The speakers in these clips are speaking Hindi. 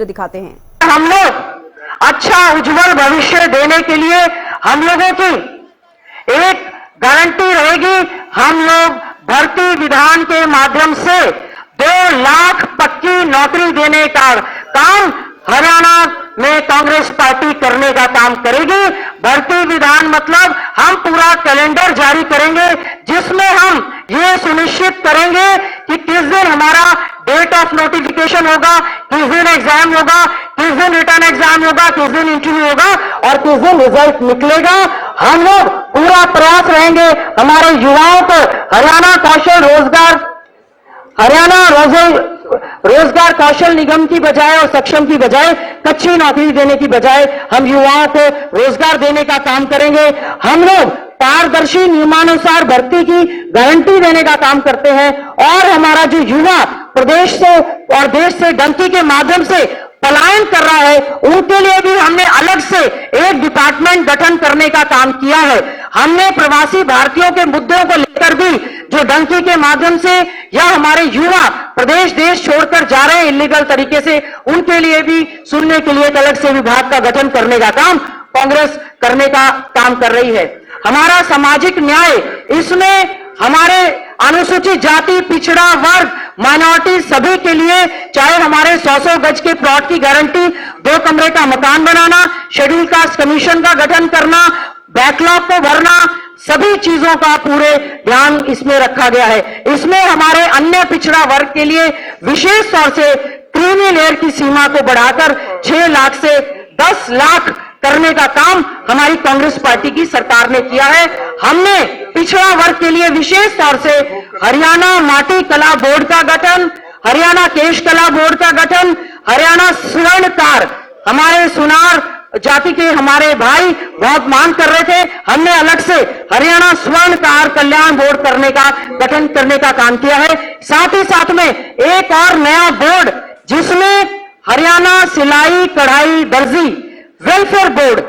दिखाते हैं। हम लोग अच्छा उज्जवल भविष्य देने के लिए हम लोगों की एक गारंटी रहेगी। हम लोग भर्ती विधान के माध्यम से 2 लाख पक्की नौकरी देने का काम हरियाणा में कांग्रेस पार्टी करने का काम करेगी। भर्ती विधान मतलब हम पूरा कैलेंडर जारी करेंगे जिसमें हम ये सुनिश्चित करेंगे कि किस दिन हमारा डेट ऑफ नोटिफिकेशन होगा, किस दिन एग्जाम होगा, किस दिन रिटर्न एग्जाम होगा, किस दिन इंटरव्यू होगा और किस दिन रिजल्ट निकलेगा। हम लोग पूरा प्रयास रहेंगे हमारे युवाओं को हरियाणा रोजगार कौशल निगम की बजाय और सक्षम की बजाय कच्ची नौकरी देने की बजाय हम युवाओं को रोजगार देने का काम करेंगे। हम लोग पारदर्शी नियमानुसार भर्ती की गारंटी देने का काम करते हैं और हमारा जो युवा प्रदेश से और देश से डंकी के माध्यम से पलायन कर रहा है उनके लिए भी हमने अलग से एक डिपार्टमेंट गठन करने का काम किया है। हमने प्रवासी भारतीयों के मुद्दों को लेकर भी जो डंकी के माध्यम से या हमारे युवा प्रदेश देश छोड़कर जा रहे हैं इलीगल तरीके से, उनके लिए भी सुनने के लिए एक अलग से विभाग का गठन करने का काम कांग्रेस करने का काम कर रही है। हमारा सामाजिक न्याय, इसमें हमारे अनुसूचित जाति, पिछड़ा वर्ग, माइनॉरिटी सभी के लिए चाहे हमारे 100 गज के प्लॉट की गारंटी, 2 कमरे का मकान बनाना, शेड्यूल कास्ट कमीशन का गठन करना, बैकलॉग को भरना, सभी चीजों का पूरे ध्यान इसमें रखा गया है। इसमें हमारे अन्य पिछड़ा वर्ग के लिए विशेष तौर से क्रीमी लेयर की सीमा को बढ़ाकर 6 लाख से 10 लाख करने का काम हमारी कांग्रेस पार्टी की सरकार ने किया है। हमने पिछड़ा वर्ग के लिए विशेष तौर से हरियाणा माटी कला बोर्ड का गठन, हरियाणा केश कला बोर्ड का गठन, हरियाणा स्वर्णकार, हमारे सुनार जाति के हमारे भाई बहुत मांग कर रहे थे, हमने अलग से हरियाणा स्वर्णकार कल्याण बोर्ड करने का गठन करने का काम किया है। साथ ही साथ में एक और नया बोर्ड जिसमें हरियाणा सिलाई कढ़ाई दर्जी वेलफेयर बोर्ड,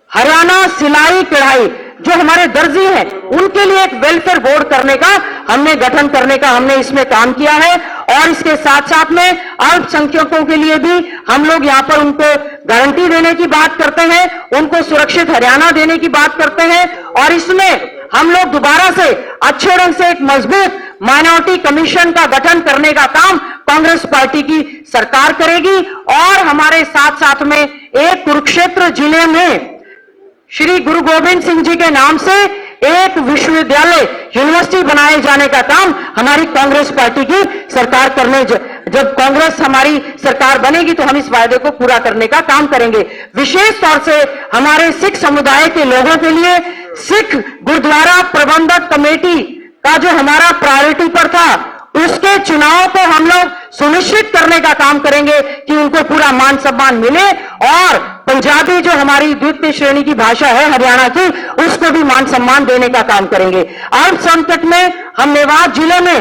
हरियाणा सिलाई कढ़ाई जो हमारे दर्जी हैं उनके लिए एक वेलफेयर बोर्ड करने का हमने गठन करने का हमने इसमें काम किया है। और इसके साथ साथ में अल्पसंख्यकों के लिए भी हम लोग यहाँ पर उनको गारंटी देने की बात करते हैं, उनको सुरक्षित हरियाणा देने की बात करते हैं और इसमें हम लोग दोबारा से अच्छे ढंग से एक मजबूत माइनॉरिटी कमीशन का गठन करने का काम कांग्रेस पार्टी की सरकार करेगी। और हमारे साथ साथ में एक कुरुक्षेत्र जिले में श्री गुरु गोविंद सिंह जी के नाम से एक विश्वविद्यालय यूनिवर्सिटी बनाए जाने का काम हमारी कांग्रेस पार्टी की सरकार करने, जब कांग्रेस हमारी सरकार बनेगी तो हम इस वायदे को पूरा करने का काम करेंगे। विशेष तौर से हमारे सिख समुदाय के लोगों के लिए सिख गुरुद्वारा प्रबंधक कमेटी का जो हमारा प्रायोरिटी पर था उसके चुनाव को हम लोग सुनिश्चित करने का काम करेंगे कि उनको पूरा मान सम्मान मिले और पंजाबी जो हमारी द्वितीय श्रेणी की भाषा है हरियाणा की उसको भी मान सम्मान देने का काम करेंगे। अल्पसंख्यक में हम मेवात जिले में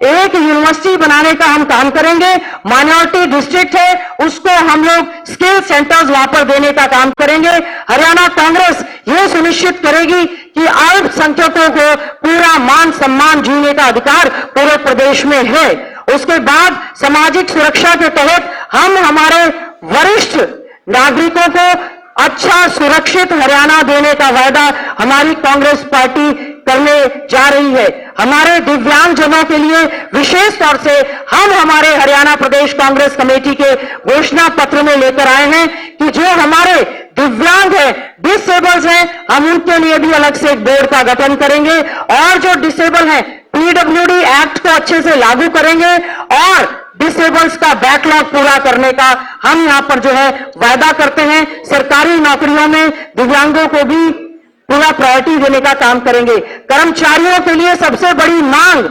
एक यूनिवर्सिटी बनाने का हम काम करेंगे। माइनॉरिटी डिस्ट्रिक्ट है उसको हम लोग स्किल सेंटर्स वहां पर देने का काम करेंगे। हरियाणा कांग्रेस ये सुनिश्चित करेगी कि अल्पसंख्यकों को पूरा मान सम्मान जीने का अधिकार पूरे प्रदेश में है। उसके बाद सामाजिक सुरक्षा के तहत हम हमारे वरिष्ठ नागरिकों को अच्छा सुरक्षित हरियाणा देने का वायदा हमारी कांग्रेस पार्टी करने जा रही है। हमारे दिव्यांगजनों के लिए विशेष तौर से हम हमारे हरियाणा प्रदेश कांग्रेस कमेटी के घोषणा पत्र में लेकर आए हैं कि जो हमारे दिव्यांग है, डिसेबल्स हैं, हम उनके लिए भी अलग से एक बोर्ड का गठन करेंगे और जो डिसेबल हैं पीडब्ल्यूडी एक्ट को अच्छे से लागू करेंगे और डिसेबल्स का बैकलॉग पूरा करने का हम यहां पर जो है वायदा करते हैं। सरकारी नौकरियों में दिव्यांगों को भी पूरा प्रायोरिटी देने का काम करेंगे। कर्मचारियों के लिए सबसे बड़ी मांग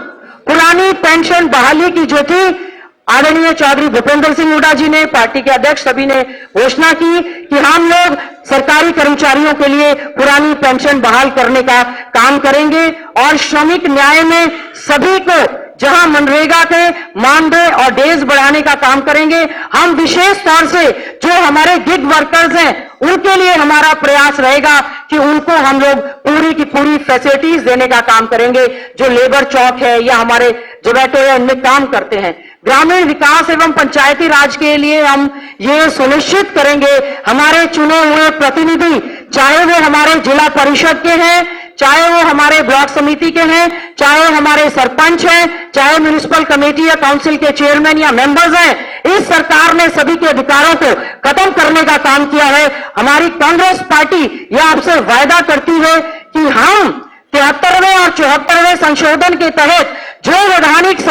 पुरानी पेंशन बहाली की जो थी, आदरणीय चौधरी भूपेंद्र सिंह हुड्डा जी ने, पार्टी के अध्यक्ष सभी ने घोषणा की कि हम लोग सरकारी कर्मचारियों के लिए पुरानी पेंशन बहाल करने का काम करेंगे और श्रमिक न्याय में सभी को जहां मनरेगा के मानदेय और डेज बढ़ाने का काम करेंगे। हम विशेष तौर से जो हमारे गिग वर्कर्स हैं उनके लिए हमारा प्रयास रहेगा कि उनको हम लोग पूरी की पूरी फैसिलिटीज देने का काम करेंगे। जो लेबर चौक है या हमारे जोमेटो है उनमें काम करते हैं, ग्रामीण विकास एवं पंचायती राज के लिए हम ये सुनिश्चित करेंगे, हमारे चुने हुए प्रतिनिधि, चाहे वो हमारे जिला परिषद के हैं, चाहे वो हमारे ब्लॉक समिति के हैं, चाहे हमारे सरपंच हैं, चाहे म्युनिसिपल कमेटी या काउंसिल के चेयरमैन या मेंबर्स हैं, इस सरकार ने सभी के अधिकारों को खत्म करने का काम किया है। हमारी कांग्रेस पार्टी यह आपसे वायदा करती है कि हम 73वें और 74वें संशोधन के तहत जो वैधानिक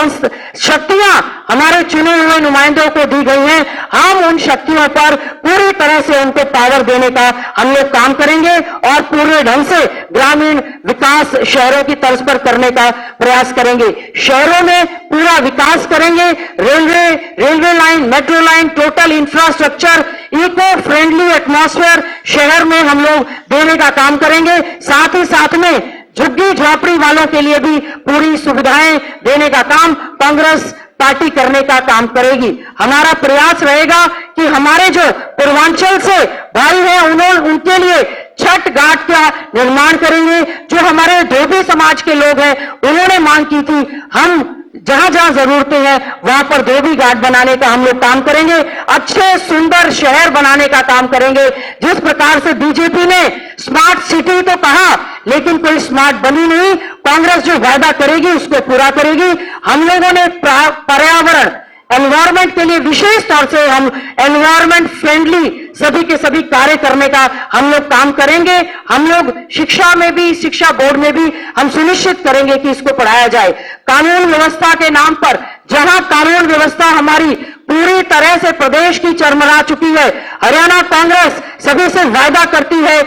शक्तियां हमारे चुने हुए नुमाइंदों को दी गई हैं, हम उन शक्तियों पर पूरी तरह से उनको पावर देने का हम लोग काम करेंगे और पूरे ढंग से ग्रामीण विकास शहरों की तर्ज पर करने का प्रयास करेंगे। शहरों में पूरा विकास करेंगे, railway line, metro line, total infrastructure, eco friendly atmosphere शहर में हम लोग देने का काम करेंगे। साथ ही साथ में झुग्गी झोपड़ी वालों के लिए भी पूरी सुविधाएं देने का काम कांग्रेस पार्टी करने का काम करेगी। हमारा प्रयास रहेगा कि हमारे जो पूर्वांचल से भाई हैं उनके लिए छठ घाट का निर्माण करेंगे। जो हमारे धोबी समाज के लोग हैं उन्होंने मांग की थी, हम जहां जहां जरूरतें हैं वहां पर धोबी घाट बनाने का हम लोग काम करेंगे। अच्छे सुंदर शहर बनाने का काम करेंगे। जिस प्रकार से बीजेपी ने स्मार्ट सिटी तो कहा लेकिन कोई स्मार्ट बनी नहीं, कांग्रेस जो वायदा करेगी उसको पूरा करेगी। हम लोगों ने पर्यावरण एनवायरमेंट के लिए विशेष तौर से हम एनवायरमेंट फ्रेंडली सभी के सभी कार्य करने का हम लोग काम करेंगे। हम लोग शिक्षा में भी, शिक्षा बोर्ड में भी हम सुनिश्चित करेंगे कि इसको पढ़ाया जाए। कानून व्यवस्था के नाम पर जहां कानून व्यवस्था हमारी पूरी तरह से प्रदेश की चरमरा चुकी है, हरियाणा कांग्रेस सभी से वायदा करती है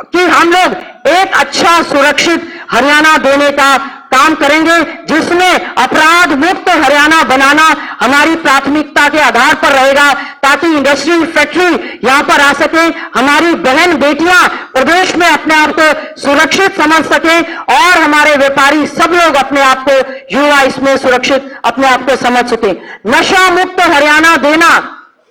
कि हम लोग एक अच्छा सुरक्षित हरियाणा देने का काम करेंगे, जिसमें अपराध मुक्त हरियाणा बनाना हमारी प्राथमिकता के आधार पर रहेगा, ताकि इंडस्ट्री फैक्ट्री यहां पर आ सके, हमारी बहन बेटियां प्रदेश में अपने आप को सुरक्षित समझ सके और हमारे व्यापारी सब लोग अपने आप को, युवा इसमें सुरक्षित अपने आप को समझ सके। नशा मुक्त हरियाणा देना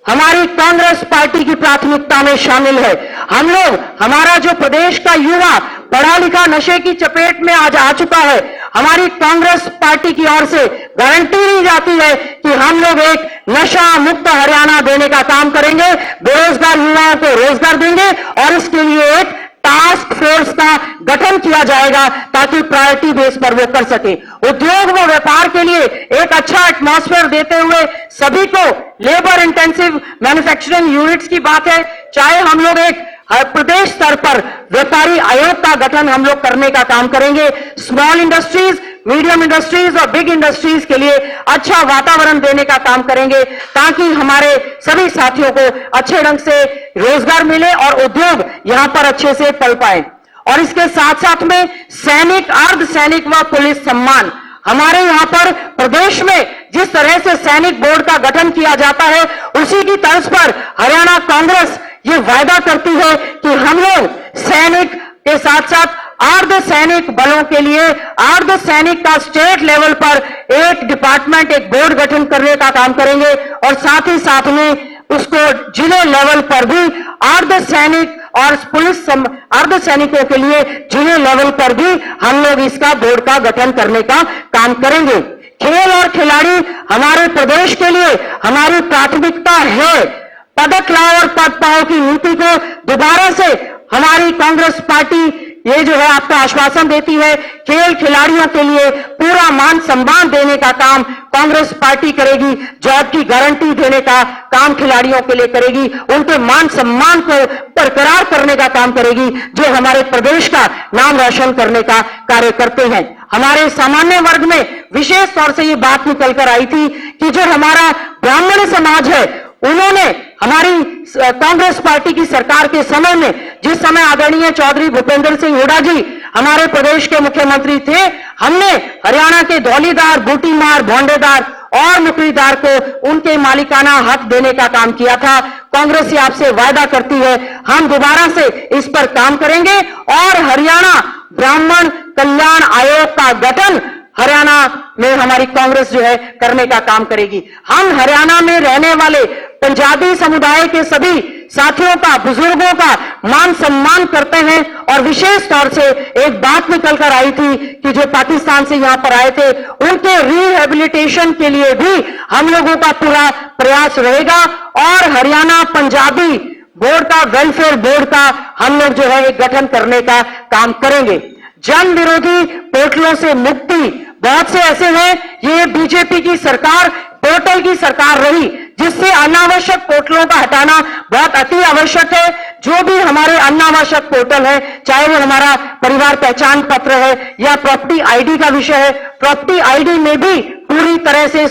हमारी कांग्रेस पार्टी की प्राथमिकता में शामिल है। हम लोग, हमारा जो प्रदेश का युवा पढ़ा लिखा नशे की चपेट में आज आ चुका है, हमारी कांग्रेस पार्टी की ओर से गारंटी दी जाती है कि हम लोग एक नशा मुक्त हरियाणा देने का काम करेंगे, बेरोजगार युवाओं को रोजगार देंगे और इसके लिए एक टास्क फोर्स का गठन किया जाएगा ताकि प्रायोरिटी बेस पर वो कर सके। उद्योग व व्यापार के लिए एक अच्छा एटमॉस्फेयर देते हुए सभी को, लेबर इंटेंसिव मैन्युफैक्चरिंग यूनिट्स की बात है, चाहे हम लोग एक प्रदेश स्तर पर व्यापारी आयोग का गठन हम लोग करने का काम करेंगे। स्मॉल इंडस्ट्रीज, मीडियम इंडस्ट्रीज और बिग इंडस्ट्रीज के लिए अच्छा वातावरण देने का काम करेंगे ताकि हमारे सभी साथियों को अच्छे ढंग से रोजगार मिले और उद्योग यहां पर अच्छे से पल पाए। और इसके साथ साथ में सैनिक, अर्ध सैनिक व पुलिस सम्मान, हमारे यहां पर प्रदेश में जिस तरह से सैनिक बोर्ड का गठन किया जाता है उसी की तर्ज पर हरियाणा कांग्रेस ये वायदा करती है कि हम लोग सैनिक के साथ साथ अर्ध सैनिक बलों के लिए, अर्ध सैनिक का स्टेट लेवल पर एक डिपार्टमेंट, एक बोर्ड गठन करने का काम करेंगे और साथ ही साथ में उसको जिले लेवल पर भी अर्ध सैनिक और पुलिस अर्ध सैनिकों के लिए जिले लेवल पर भी हम लोग इसका बोर्ड का गठन करने का काम करेंगे। खेल और खिलाड़ी हमारे प्रदेश के लिए हमारी प्राथमिकता है। पदक लाओ और पद पाओ की नीति को दोबारा से हमारी कांग्रेस पार्टी ये जो है आपका आश्वासन देती है। खेल खिलाड़ियों के लिए पूरा मान सम्मान देने का काम कांग्रेस पार्टी करेगी, जॉब की गारंटी देने का काम खिलाड़ियों के लिए करेगी, उनके मान सम्मान को बरकरार करने का काम करेगी, जो हमारे प्रदेश का नाम रोशन करने का कार्य करते हैं। हमारे सामान्य वर्ग में विशेष तौर से ये बात निकल कर आई थी कि जो हमारा ब्राह्मण समाज है उन्होंने हमारी कांग्रेस पार्टी की सरकार के समय में, जिस समय आदरणीय चौधरी भूपेंद्र सिंह हुड्डा जी हमारे प्रदेश के मुख्यमंत्री थे, हमने हरियाणा के धौलीदार, बूटीमार, भोंडेदार और मुकरीदार को उनके मालिकाना हक देने का काम किया था। कांग्रेस ये आपसे वायदा करती है हम दोबारा से इस पर काम करेंगे और हरियाणा ब्राह्मण कल्याण आयोग का गठन हरियाणा में हमारी कांग्रेस जो है करने का काम करेगी। हम हरियाणा में रहने वाले पंजाबी समुदाय के सभी साथियों का, बुजुर्गों का मान सम्मान करते हैं। और विशेष तौर से एक बात निकल कर आई थी कि जो पाकिस्तान से यहां पर आए थे उनके रिहेबिलिटेशन के लिए भी हम लोगों का पूरा प्रयास रहेगा। और हरियाणा पंजाबी बोर्ड का, वेलफेयर बोर्ड का हम लोग जो है एक गठन करने का काम करेंगे। जन विरोधी पोर्टलों से मुक्ति, बहुत से ऐसे हैं, ये बीजेपी की सरकार पोर्टल की सरकार रही, जिससे अनावश्यक पोर्टलों का हटाना बहुत अति आवश्यक है। जो भी हमारे अनावश्यक पोर्टल है, चाहे वो हमारा परिवार पहचान पत्र है या प्रॉपर्टी आईडी का विषय है, प्रॉपर्टी आईडी में भी पूरी तरह से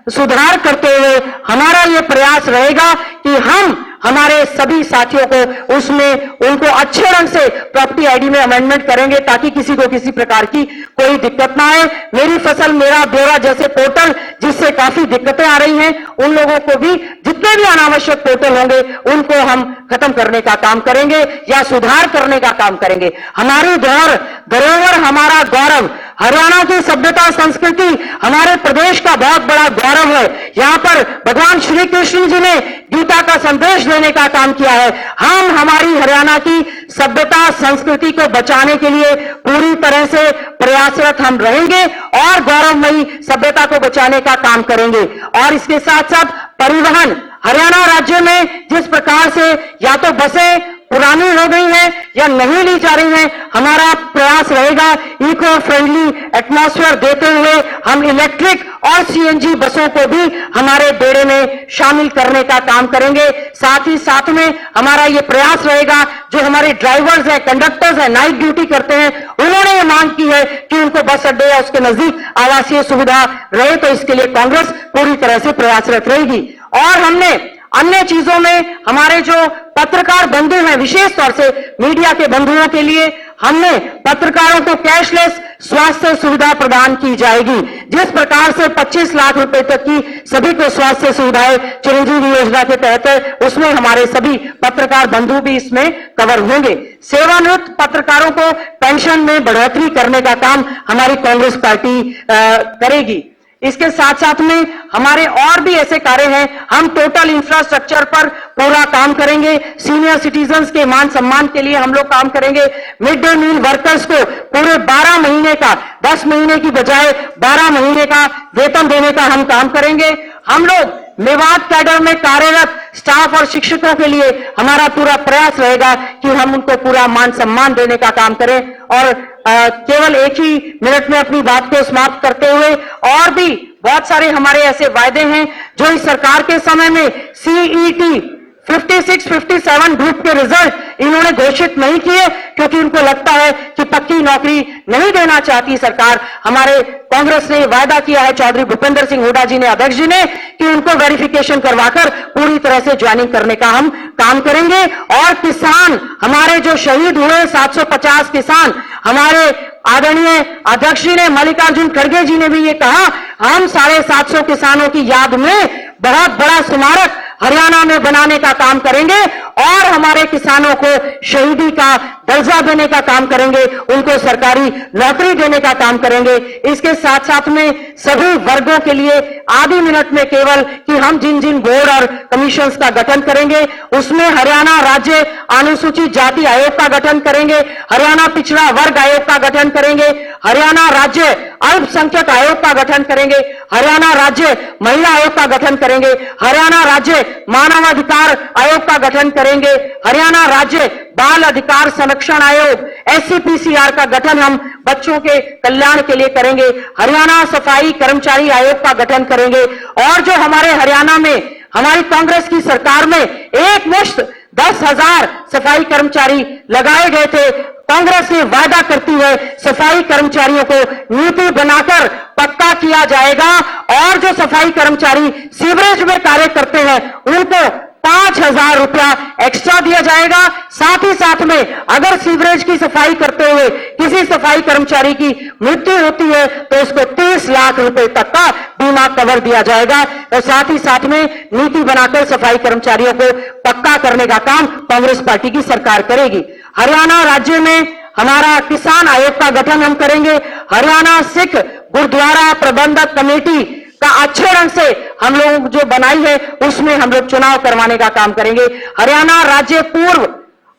सुधार करते हुए हमारा ये प्रयास रहेगा कि हम हमारे सभी साथियों को उसमें उनको अच्छे ढंग से प्रॉपर्टी आईडी में अमेंडमेंट करेंगे ताकि किसी को किसी प्रकार की कोई दिक्कत ना आए। मेरी फसल मेरा ब्यौरा जैसे पोर्टल जिससे काफी दिक्कतें आ रही हैं, उन लोगों को भी, जितने भी अनावश्यक पोर्टल होंगे उनको हम खत्म करने का काम करेंगे या सुधार करने का काम करेंगे। हमारी धरोहर हमारा गौरव, हरियाणा की सभ्यता संस्कृति हमारे प्रदेश का बहुत बड़ा गौरव है। यहां पर भगवान श्री कृष्ण जी ने गीता का संदेश देने का काम किया है। हम हमारी हरियाणा की सभ्यता संस्कृति को बचाने के लिए पूरी तरह से प्रयासरत हम रहेंगे और गौरवमयी सभ्यता को बचाने का काम करेंगे। और इसके साथ साथ परिवहन, हरियाणा राज्य में जिस प्रकार से या तो बसें पुरानी हो गई है या नहीं ली जा रही है, हमारा प्रयास रहेगा इको फ्रेंडली एटमॉस्फेयर देते हुए हम इलेक्ट्रिक और सीएनजी बसों को भी हमारे बेड़े में शामिल करने का काम करेंगे। साथ ही साथ में हमारा ये प्रयास रहेगा, जो हमारे ड्राइवर्स हैं, कंडक्टर्स हैं, नाइट ड्यूटी करते हैं, उन्होंने ये मांग की है कि उनको बस अड्डे या उसके नजदीक आवासीय सुविधा रहे, तो इसके लिए कांग्रेस पूरी तरह से प्रयासरत रहेगी। और हमने अन्य चीजों में हमारे जो पत्रकार बंधु हैं, विशेष तौर से मीडिया के बंधुओं के लिए हमने पत्रकारों को कैशलेस स्वास्थ्य सुविधा प्रदान की जाएगी। जिस प्रकार से 25 लाख रुपए तक की सभी को स्वास्थ्य सुविधाएं चिरंजीवी योजना के तहत है, उसमें हमारे सभी पत्रकार बंधु भी इसमें कवर होंगे। सेवानिवृत्त पत्रकारों को पेंशन में बढ़ोतरी करने का काम हमारी कांग्रेस पार्टी करेगी। इसके साथ साथ में हमारे और भी ऐसे कार्य हैं, हम टोटल इंफ्रास्ट्रक्चर पर पूरा काम करेंगे। सीनियर सिटीजन्स के मान सम्मान के लिए हम लोग काम करेंगे। मिड डे मील वर्कर्स को पूरे 12 महीने का, 10 महीने की बजाय 12 महीने का वेतन देने का हम काम करेंगे। हम लोग मेवात कैडर में कार्यरत स्टाफ और शिक्षकों के लिए हमारा पूरा प्रयास रहेगा कि हम उनको पूरा मान सम्मान देने का काम करें। और केवल एक ही मिनट में अपनी बात को समाप्त करते हुए, और भी बहुत सारे हमारे ऐसे वायदे हैं जो इस सरकार के समय में सीईटी 56-57 ग्रुप के रिजल्ट इन्होंने घोषित नहीं किए, क्योंकि उनको लगता है कि पक्की नौकरी नहीं देना चाहती सरकार। हमारे कांग्रेस ने वायदा किया है, चौधरी भूपेंद्र सिंह हुड्डा जी ने, अध्यक्ष जी ने, कि उनको वेरिफिकेशन करवाकर पूरी तरह से ज्वाइनिंग करने का हम काम करेंगे। और किसान, हमारे जो शहीद हुए 750 किसान, हमारे आदरणीय अध्यक्ष जी ने, मल्लिकार्जुन खड़गे जी ने भी ये कहा, हम 750 किसानों की याद में बहुत बड़ा स्मारक हरियाणा में बनाने का काम करेंगे और हमारे किसानों को शहीदी का दर्जा देने का काम करेंगे, उनको सरकारी नौकरी देने का काम करेंगे। इसके साथ साथ में सभी वर्गों के लिए आधे मिनट में केवल कि हम जिन जिन बोर्ड और कमीशंस का गठन करेंगे, उसमें हरियाणा राज्य अनुसूचित जाति आयोग का गठन करेंगे, हरियाणा पिछड़ा वर्ग आयोग का गठन करेंगे, हरियाणा राज्य अल्पसंख्यक आयोग का गठन करेंगे, हरियाणा राज्य महिला आयोग का गठन करेंगे, हरियाणा राज्य मानवाधिकार आयोग का गठन करेंगे, हरियाणा राज्य बाल अधिकार संरक्षण आयोग SCPCR का गठन हम बच्चों के कल्याण के लिए करेंगे, हरियाणा सफाई कर्मचारी आयोग का गठन करेंगे। और जो हमारे हरियाणा में हमारी कांग्रेस की सरकार में एक मुश्त 10,000 सफाई कर्मचारी लगाए गए थे, कांग्रेस ने वादा करती है सफाई कर्मचारियों को नीति बनाकर पक्का किया जाएगा। और जो सफाई कर्मचारी सीवरेज में कार्य करते हैं उनको 5,000 रुपया एक्स्ट्रा दिया जाएगा। साथ ही साथ में अगर सीवरेज की सफाई करते हुए किसी सफाई कर्मचारी की मृत्यु होती है तो उसको 30 लाख रुपए तक का बीमा कवर दिया जाएगा। और साथ ही साथ में नीति बनाकर सफाई कर्मचारियों को पक्का करने का काम कांग्रेस पार्टी की सरकार करेगी। हरियाणा राज्य में हमारा किसान आयोग का गठन हम करेंगे, हरियाणा सिख गुरुद्वारा प्रबंधक कमेटी का अच्छे ढंग से हम लोग जो बनाई है उसमें हम लोग चुनाव करवाने का काम करेंगे। हरियाणा राज्य पूर्व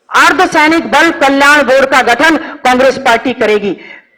अर्धसैनिक बल कल्याण बोर्ड का गठन कांग्रेस पार्टी करेगी।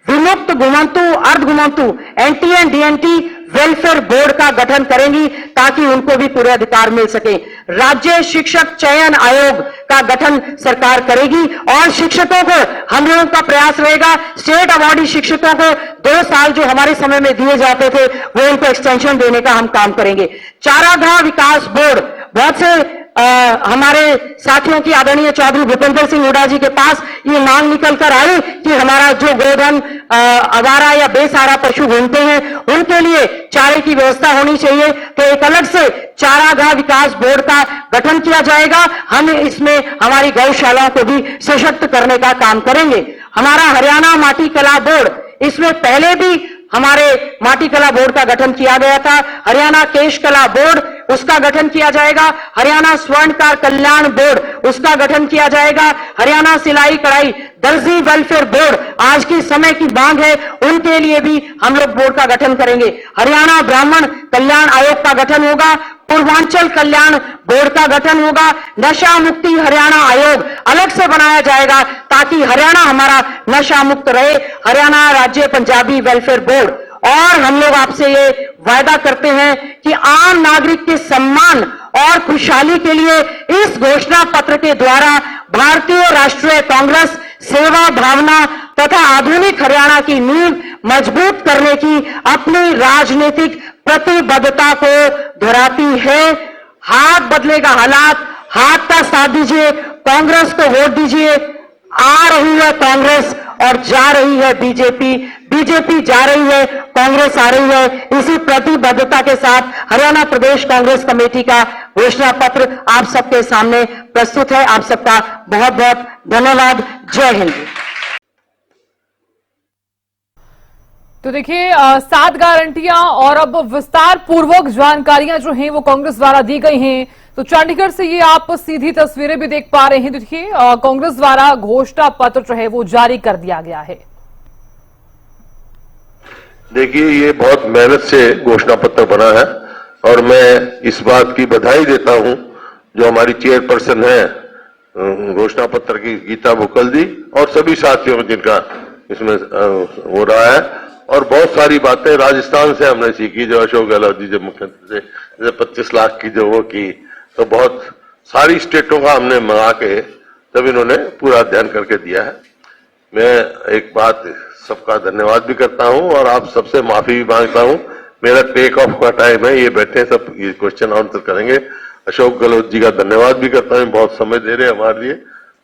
विमुक्त घुमंतु अर्ध घुमंतु NT and DNT welfare board का गठन करेंगी ताकि उनको भी पूरे अधिकार मिल सके। राज्य शिक्षक चयन आयोग का गठन सरकार करेगी और शिक्षकों को हम लोगों का प्रयास रहेगा, स्टेट अवार्डी शिक्षकों को 2 साल जो हमारे समय में दिए जाते थे वो उनको एक्सटेंशन देने का हम काम करेंगे। चारागाह विकास बोर्ड, बहुत से हमारे साथियों की आदरणीय चौधरी भूपेंद्र सिंह हुड्डा जी के पास ये मांग निकल कर आई कि हमारा जो गोधन आवारा या बेसहारा पशु घूमते हैं उनके लिए चारे की व्यवस्था होनी चाहिए, तो एक अलग से चारागाह विकास बोर्ड का गठन किया जाएगा। हम इसमें हमारी गौशालाओं को भी सशक्त करने का काम करेंगे। हमारा हरियाणा माटी कला बोर्ड, इसमें पहले भी हमारे माटी कला बोर्ड का गठन किया गया था। हरियाणा केश कला बोर्ड, उसका गठन किया जाएगा। हरियाणा स्वर्णकार कल्याण बोर्ड, उसका गठन किया जाएगा। हरियाणा सिलाई कढ़ाई दर्जी वेलफेयर बोर्ड, आज की समय की मांग है, उनके लिए भी हम लोग बोर्ड का गठन करेंगे। हरियाणा ब्राह्मण कल्याण आयोग का गठन होगा। पूर्वांचल कल्याण बोर्ड का गठन होगा। नशा मुक्ति हरियाणा आयोग अलग से बनाया जाएगा ताकि हरियाणा हमारा नशा मुक्त रहे। हरियाणा राज्य पंजाबी वेलफेयर बोर्ड, और हम लोग आपसे ये वायदा करते हैं कि आम नागरिक के सम्मान और खुशहाली के लिए इस घोषणा पत्र के द्वारा भारतीय राष्ट्रीय कांग्रेस सेवा भावना तथा आधुनिक हरियाणा की नींव मजबूत करने की अपनी राजनीतिक प्रतिबद्धता को दोहराती है। हाथ बदलेगा हालात, हाथ का साथ दीजिए, कांग्रेस को वोट दीजिए। आ रही है कांग्रेस और जा रही है बीजेपी, बीजेपी जा रही है, कांग्रेस आ रही है। इसी प्रतिबद्धता के साथ हरियाणा प्रदेश कांग्रेस कमेटी का घोषणा पत्र आप सबके सामने प्रस्तुत है। आप सबका बहुत बहुत धन्यवाद। जय हिंद। तो देखिए 7 गारंटियां और अब विस्तार पूर्वक जानकारियां जो हैं वो कांग्रेस द्वारा दी गई हैं। तो चंडीगढ़ से ये आप सीधी तस्वीरें भी देख पा रहे हैं। देखिए कांग्रेस द्वारा घोषणा पत्र जो है वो जारी कर दिया गया है। देखिए ये बहुत मेहनत से घोषणा पत्र बना है और मैं इस बात की बधाई देता हूं जो हमारी चेयरपर्सन है घोषणा पत्र की, गीता बुक्कल जी, और सभी साथियों जिनका इसमें हो रहा है। और बहुत सारी बातें राजस्थान से हमने सीखी, जो अशोक गहलोत जी जब मुख्यमंत्री से जैसे 25 लाख की जो वो की, तो बहुत सारी स्टेटों का हमने मंगा के तब इन्होंने पूरा अध्ययन करके दिया है। मैं एक बात सबका धन्यवाद भी करता हूं और आप सबसे माफी भी मांगता हूं। मेरा टेक ऑफ का टाइम है, ये बैठे सब ये क्वेश्चन आंसर करेंगे। अशोक गहलोत जी का धन्यवाद भी करता हूं, बहुत समय दे रहे हमारे लिए,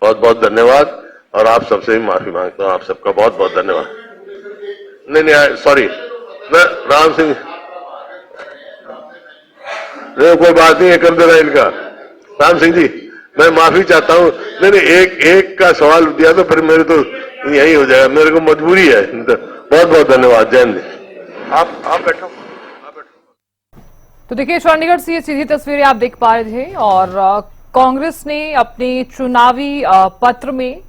बहुत बहुत धन्यवाद। और आप सबसे भी माफी मांगता हूं, आप सबका बहुत बहुत धन्यवाद। नहीं सॉरी, मैं राम सिंह, कोई बात नहीं है, कर देना इनका। राम सिंह जी मैं माफी चाहता हूं। नहीं एक का सवाल दिया तो फिर मेरे तो यही हो जाएगा, मेरे को मजबूरी है। बहुत बहुत धन्यवाद। जय हिंद। आप बैठो। तो देखिए चंडीगढ़ से ये सीधी तस्वीरें आप देख पा रहे थे और कांग्रेस ने अपने चुनावी पत्र में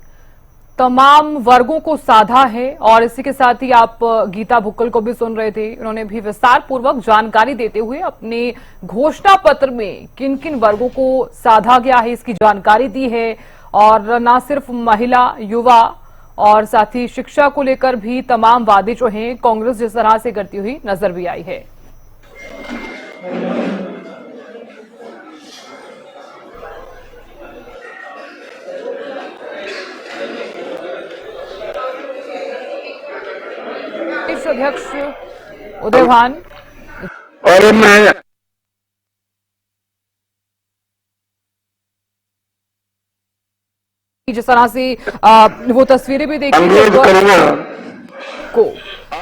तमाम वर्गों को साधा है और इसी के साथ ही आप गीता बुक्कल को भी सुन रहे थे। उन्होंने भी विस्तार पूर्वक जानकारी देते हुए अपने घोषणा पत्र में किन किन वर्गों को साधा गया है इसकी जानकारी दी है। और न सिर्फ महिला, युवा और साथ ही शिक्षा को लेकर भी तमाम वादे जो हैं कांग्रेस जिस तरह से करती हुई नजर भी आई है। अध्यक्ष उदयभान और मैं जिस तरह से वो तस्वीरें भी देखी को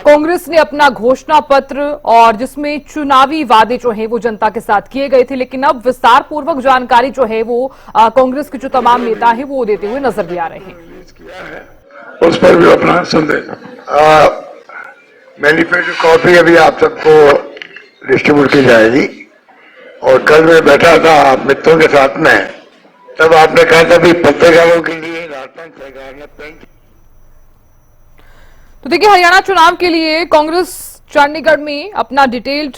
कांग्रेस ने अपना घोषणा पत्र और जिसमें चुनावी वादे जो हैं वो जनता के साथ किए गए थे, लेकिन अब विस्तार पूर्वक जानकारी जो है वो कांग्रेस के जो तमाम नेता हैं वो देते हुए नजर भी आ रहे हैं। उस पर भी अपना संदेश मैनिफेस्टो कॉपी अभी आप सबको डिस्ट्रीब्यूट की जाएगी। और कल मैं बैठा था मित्रों के साथ में, तब आपने कहा था भी पत्रकारों के लिए राजस्थान सरकार ने पेंट। तो देखिए हरियाणा चुनाव के लिए कांग्रेस चंडीगढ़ में अपना डिटेल्ड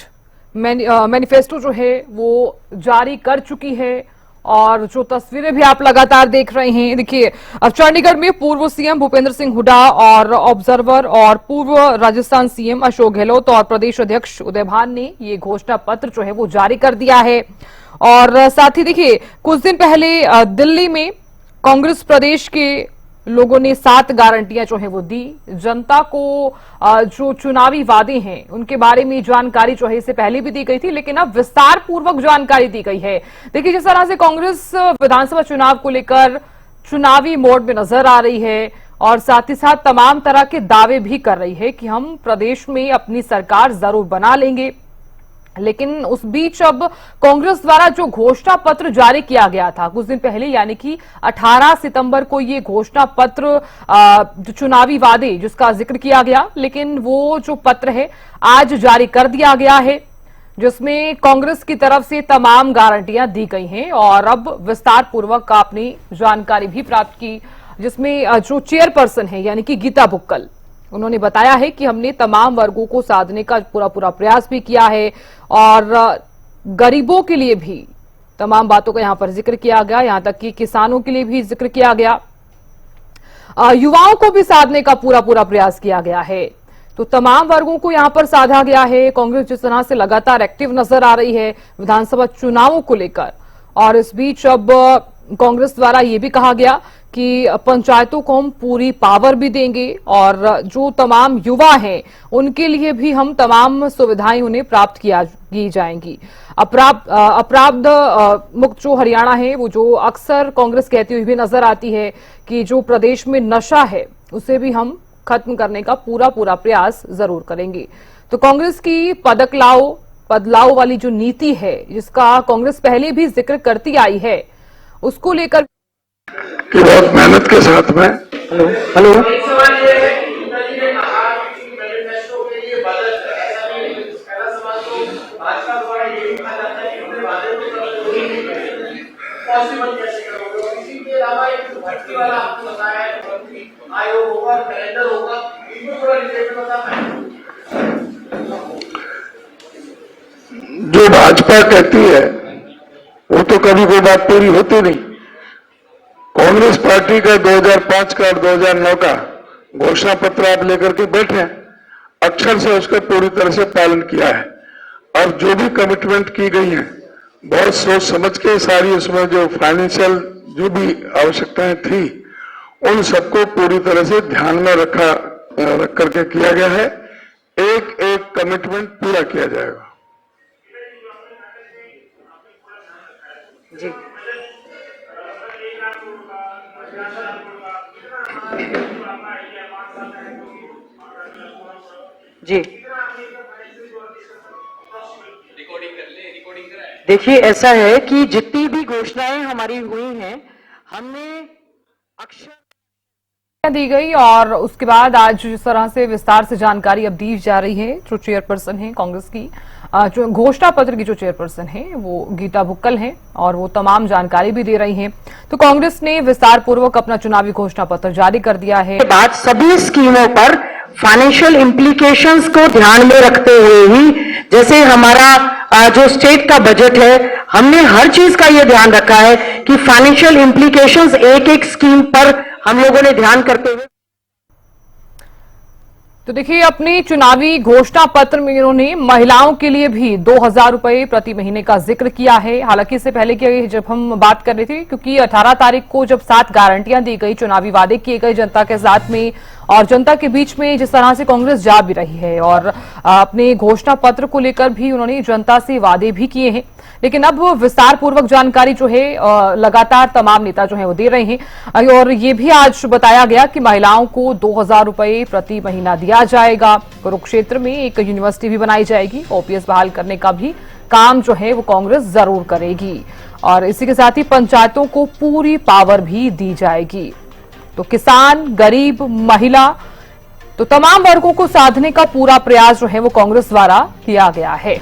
मैनिफेस्टो जो है वो जारी कर चुकी है और जो तस्वीरें भी आप लगातार देख रहे हैं, देखिए अब चंडीगढ़ में पूर्व सीएम भूपेंद्र सिंह हुड्डा और ऑब्जर्वर और पूर्व राजस्थान सीएम अशोक गहलोत और प्रदेश अध्यक्ष उदय भान ने ये घोषणा पत्र जो है वो जारी कर दिया है। और साथ ही देखिए कुछ दिन पहले दिल्ली में कांग्रेस प्रदेश के लोगों ने 7 गारंटियां जो है वो दी जनता को। जो चुनावी वादे हैं उनके बारे में जानकारी जो है इससे पहले भी दी गई थी, लेकिन अब विस्तार पूर्वक जानकारी दी गई है। देखिए जिस तरह से कांग्रेस विधानसभा चुनाव को लेकर चुनावी मोड में नजर आ रही है और साथ ही साथ तमाम तरह के दावे भी कर रही है कि हम प्रदेश में अपनी सरकार जरूर बना लेंगे, लेकिन उस बीच अब कांग्रेस द्वारा जो घोषणा पत्र जारी किया गया था कुछ दिन पहले, यानी कि 18 सितंबर को ये घोषणा पत्र जो चुनावी वादे जिसका जिक्र किया गया, लेकिन वो जो पत्र है आज जारी कर दिया गया है जिसमें कांग्रेस की तरफ से तमाम गारंटियां दी गई हैं और अब विस्तार पूर्वक आपने जानकारी भी प्राप्त की, जिसमें जो चेयरपर्सन है यानी कि गीता बुक्कल, उन्होंने बताया है कि हमने तमाम वर्गों को साधने का पूरा प्रयास भी किया है और गरीबों के लिए भी तमाम बातों का यहां पर जिक्र किया गया, यहां तक कि किसानों के लिए भी जिक्र किया गया, युवाओं को भी साधने का पूरा प्रयास किया गया है। तो तमाम वर्गों को यहां पर साधा गया है। कांग्रेस जिस तरह से लगातार एक्टिव नजर आ रही है विधानसभा चुनावों को लेकर, और इस बीच अब कांग्रेस द्वारा यह भी कहा गया कि पंचायतों को हम पूरी पावर भी देंगे और जो तमाम युवा हैं उनके लिए भी हम तमाम सुविधाएं उन्हें प्राप्त की जाएंगी। अपराध मुक्त जो हरियाणा है वो जो अक्सर कांग्रेस कहती हुई भी नजर आती है कि जो प्रदेश में नशा है उसे भी हम खत्म करने का पूरा प्रयास जरूर करेंगे। तो कांग्रेस की बदलाव वाली जो नीति है जिसका कांग्रेस पहले भी जिक्र करती आई है उसको लेकर कि बहुत मेहनत के साथ में हेलो जो भाजपा कहती है वो तो कभी कोई बात पूरी होती नहीं। कांग्रेस पार्टी का 2005 का और 2009 का घोषणा पत्र आप लेकर के बैठे हैं, अक्षर से उसका पूरी तरह से पालन किया है और जो भी कमिटमेंट की गई है बहुत सोच समझ के सारी, उसमें जो फाइनेंशियल जो भी आवश्यकताएं थी उन सबको पूरी तरह से ध्यान में रख करके किया गया है। एक एक कमिटमेंट पूरा किया जाएगा। जी जी देखिए ऐसा है कि जितनी भी घोषणाएं हमारी हुई हैं हमने अक्षर दी गई और उसके बाद आज जिस तरह से विस्तार से जानकारी अब दी जा रही है, जो चेयरपर्सन है कांग्रेस की, जो घोषणा पत्र की जो चेयरपर्सन है वो गीता बुक्कल हैं और वो तमाम जानकारी भी दे रही हैं। तो कांग्रेस ने विस्तार पूर्वक अपना चुनावी घोषणा पत्र जारी कर दिया है। बाद सभी स्कीमों पर फाइनेंशियल इम्प्लीकेशंस को ध्यान में रखते हुए ही, जैसे हमारा जो स्टेट का बजट है, हमने हर चीज का ये ध्यान रखा है कि फाइनेंशियल इम्प्लीकेशंस एक एक स्कीम पर हम लोगों ने ध्यान करते हुए। तो देखिए अपने चुनावी घोषणा पत्र में इन्होंने महिलाओं के लिए भी 2000 रुपए प्रति महीने का जिक्र किया है। हालांकि इससे पहले की जब हम बात कर रहे थे, क्योंकि 18 तारीख को जब 7 गारंटियां दी गई, चुनावी वादे किए गए जनता के साथ में और जनता के बीच में जिस तरह से कांग्रेस जा भी रही है और अपने घोषणा पत्र को लेकर भी उन्होंने जनता से वादे भी किए हैं, लेकिन अब विस्तार पूर्वक जानकारी जो है लगातार तमाम नेता जो है वो दे रहे हैं और ये भी आज बताया गया कि महिलाओं को 2000 रुपए प्रति महीना दिया जाएगा। कुरुक्षेत्र में एक यूनिवर्सिटी भी बनाई जाएगी। ओपीएस बहाल करने का भी काम जो है वो कांग्रेस जरूर करेगी और इसी के साथ ही पंचायतों को पूरी पावर भी दी जाएगी। तो किसान, गरीब, महिला, तो तमाम वर्गों को साधने का पूरा प्रयास जो है वो कांग्रेस द्वारा किया गया है।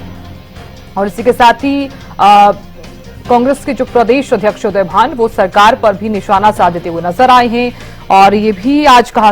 और इसी के साथ ही कांग्रेस के जो प्रदेश अध्यक्ष उदय भान वो सरकार पर भी निशाना साधते हुए नजर आए हैं और ये भी आज कहा